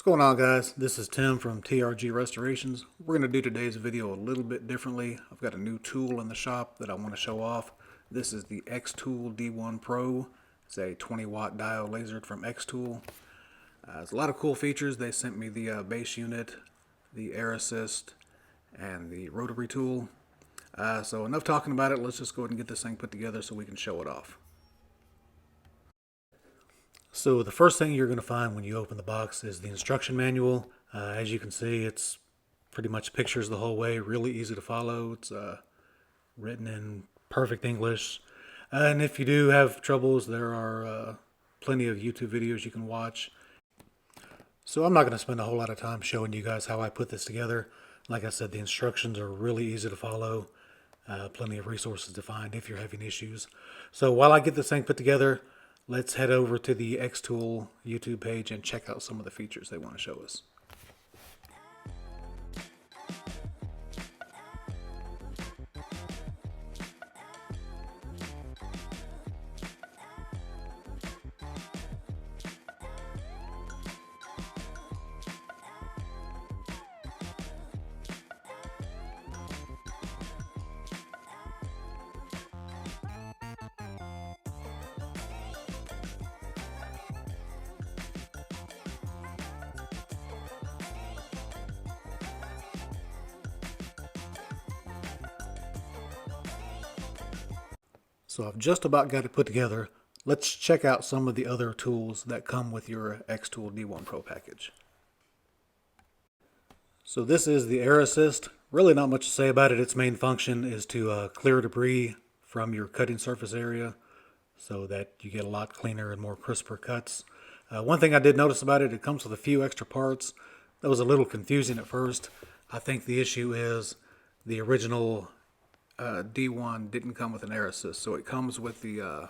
What's going on, guys? This is Tim from TRG Restorations. We're going to do today's video a little bit differently. I've got a new tool in the shop that I want to show off. This is the Xtool D1 Pro. It's a 20-watt diode laser from Xtool. There's a lot of cool features. They sent me the base unit, the air assist, and the rotary tool. So enough talking about it. Let's just go ahead and get this thing put together so we can show it off. So the first thing you're going to find when you open the box is the instruction manual. As you can see, it's pretty much pictures the whole way, really easy to follow. It's written in perfect English. And if you do have troubles, there are plenty of YouTube videos you can watch. So I'm not going to spend a whole lot of time showing you guys how I put this together. Like I said, the instructions are really easy to follow. Plenty of resources to find if you're having issues. So while I get this thing put together, let's head over to the Xtool YouTube page and check out some of the features they want to show us. So I've just about got it put together. Let's check out some of the other tools that come with your Xtool D1 Pro package. So this is the air assist. Really not much to say about it. Its main function is to clear debris from your cutting surface area so that you get a lot cleaner and more crisper cuts. One thing I did notice about it, it comes with a few extra parts. That was a little confusing at first. I think the issue is the original D1 didn't come with an air assist, so it comes with the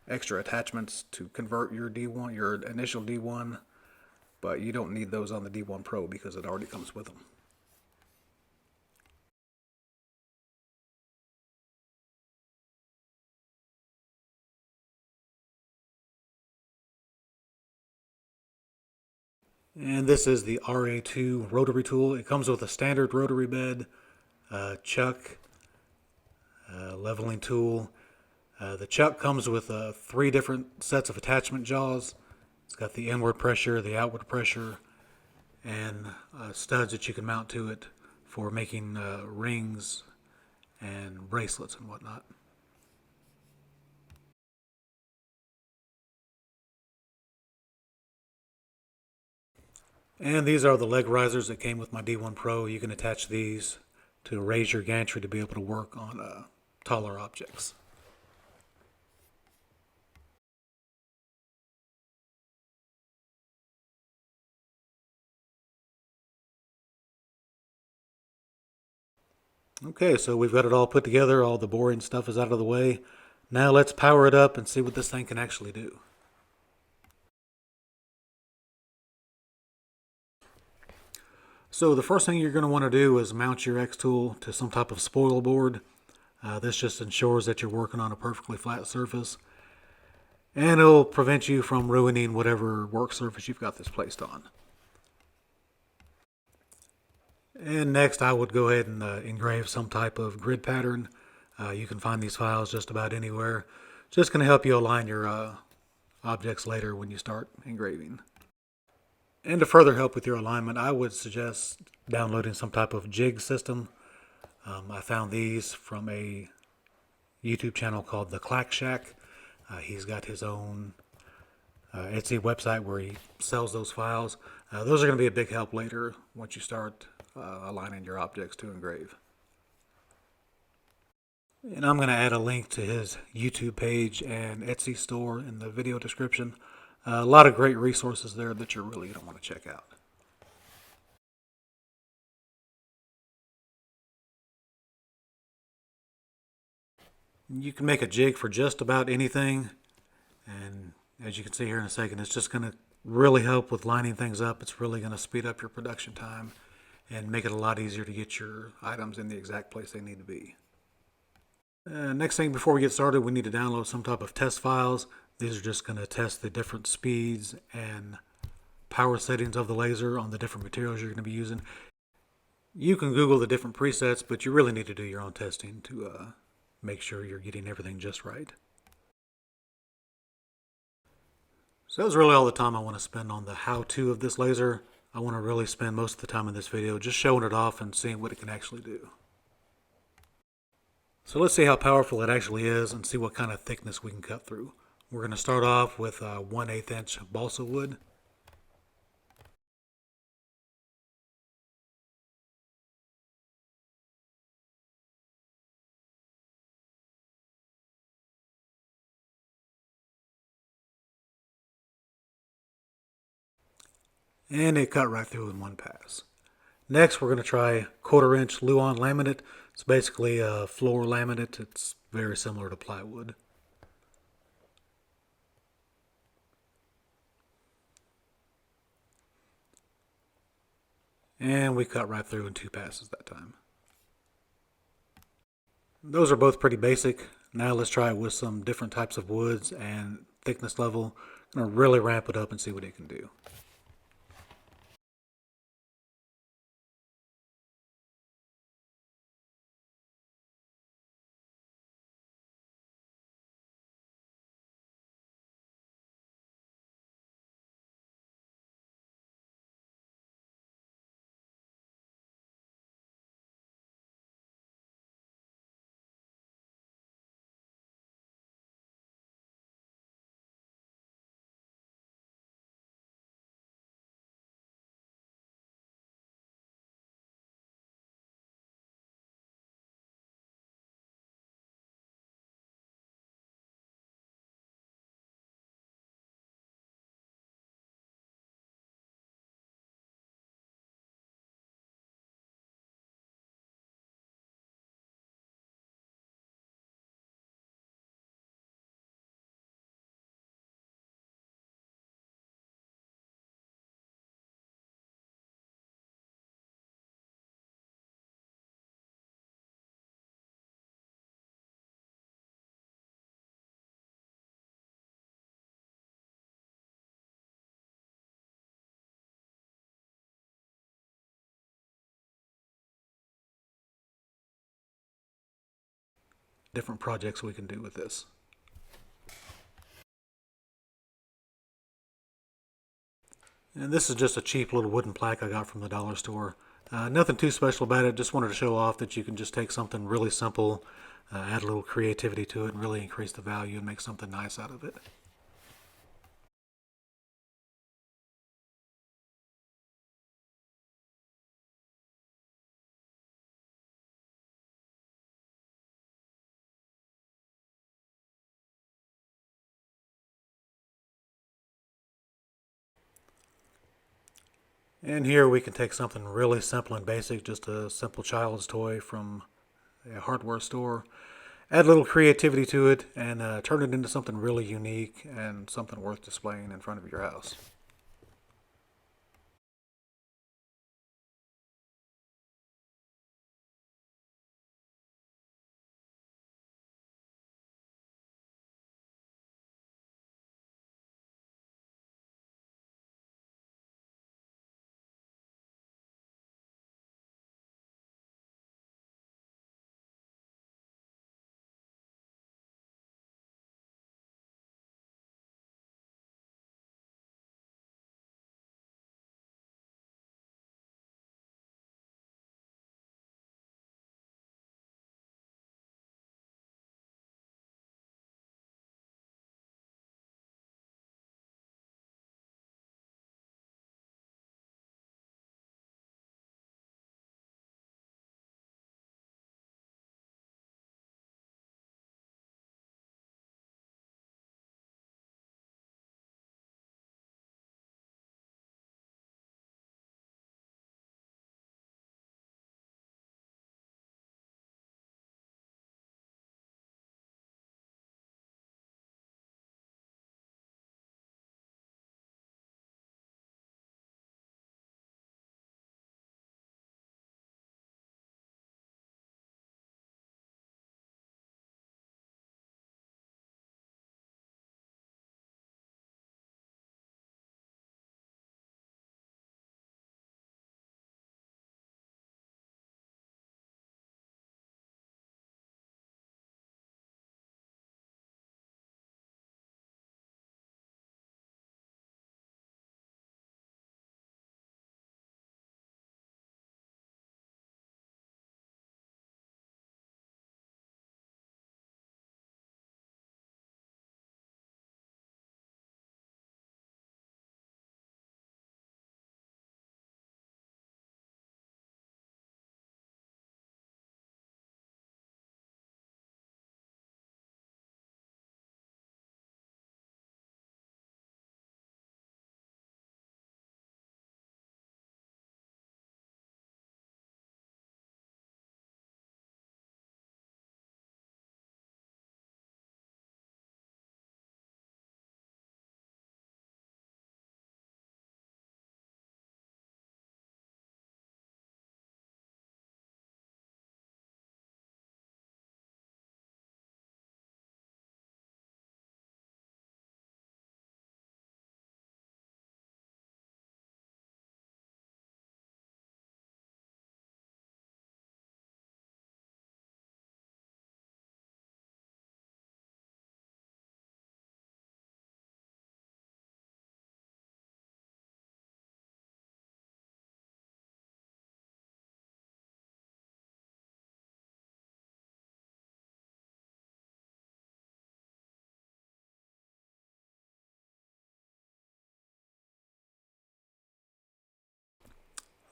extra attachments to convert your D1, your initial D1, but you don't need those on the D1 Pro because it already comes with them. And this is the RA2 rotary tool. It comes with a standard rotary bed, chuck, leveling tool. The chuck comes with 3 different sets of attachment jaws. It's got the inward pressure, the outward pressure, and studs that you can mount to it for making rings and bracelets and whatnot. And these are the leg risers that came with my D1 Pro. You can attach these to raise your gantry to be able to work on taller objects. Okay, so we've got it all put together. All the boring stuff is out of the way. Now let's power it up and see what this thing can actually do. So the first thing you're going to want to do is mount your Xtool to some type of spoil board. This just ensures that you're working on a perfectly flat surface, and it'll prevent you from ruining whatever work surface you've got this placed on. And next I would go ahead and engrave some type of grid pattern. You can find these files just about anywhere. Just going to help you align your objects later when you start engraving. And to further help with your alignment, I would suggest downloading some type of jig system. I found these from a YouTube channel called the Clack. He's got his own Etsy website where he sells those files. Those are going to be a big help later once you start aligning your objects to engrave. And I'm going to add a link to his YouTube page and Etsy store in the video description. A lot of great resources there that you're really going to want to check out. You can make a jig for just about anything, and as you can see here in a second, it's just going to really help with lining things up. It's really going to speed up your production time and make it a lot easier to get your items in the exact place they need to be. Next thing before we get started, we need to download some type of test files. These are just going to test the different speeds and power settings of the laser on the different materials you're going to be using. You can Google the different presets, but you really need to do your own testing to make sure you're getting everything just right. So that was really all the time I want to spend on the how-to of this laser. I want to really spend most of the time in this video just showing it off and seeing what it can actually do. So let's see how powerful it actually is and see what kind of thickness we can cut through. We're going to start off with 1/8 inch balsa wood. And it cut right through in one pass. Next, we're going to try 1/4 inch Luan laminate. It's basically a floor laminate. It's very similar to plywood. And we cut right through in 2 passes that time. Those are both pretty basic. Now let's try it with some different types of woods and thickness level. I'm going to really ramp it up and see what it can do. Different projects we can do with this. And this is just a cheap little wooden plaque I got from the dollar store. Nothing too special about it, just wanted to show off that you can just take something really simple, add a little creativity to it, and really increase the value and make something nice out of it. And here we can take something really simple and basic, just a simple child's toy from a hardware store, add a little creativity to it, and turn it into something really unique and something worth displaying in front of your house.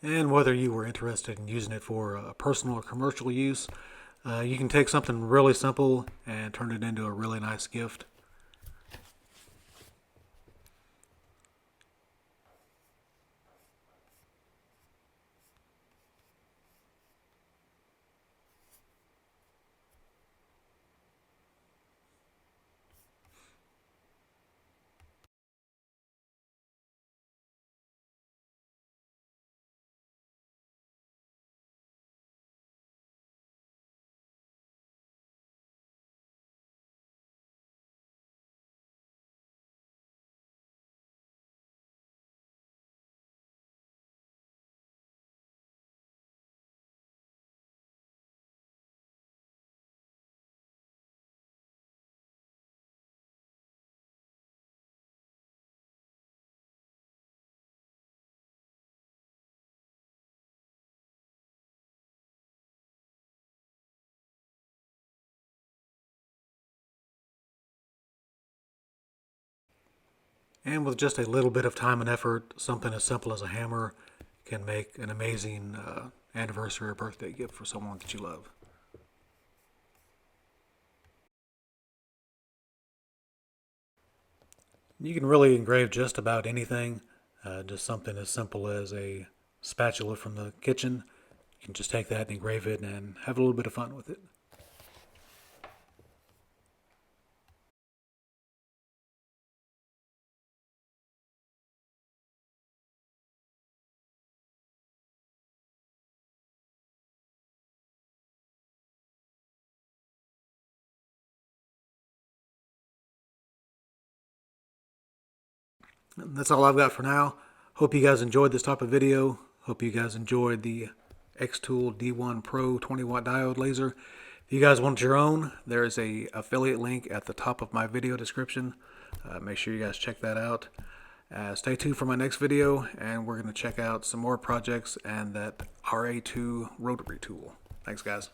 And whether you were interested in using it for personal or commercial use, you can take something really simple and turn it into a really nice gift. And with just a little bit of time and effort, something as simple as a hammer can make an amazing anniversary or birthday gift for someone that you love. You can really engrave just about anything, just something as simple as a spatula from the kitchen. You can just take that and engrave it and have a little bit of fun with it. And that's all I've got for now. Hope you guys enjoyed this type of video. Hope you guys enjoyed the Xtool D1 Pro 20 watt diode laser. If you guys want your own, there is a affiliate link at the top of my video description. Make sure you guys check that out. Stay tuned for my next video, and we're going to check out some more projects and that RA2 rotary tool. Thanks, guys.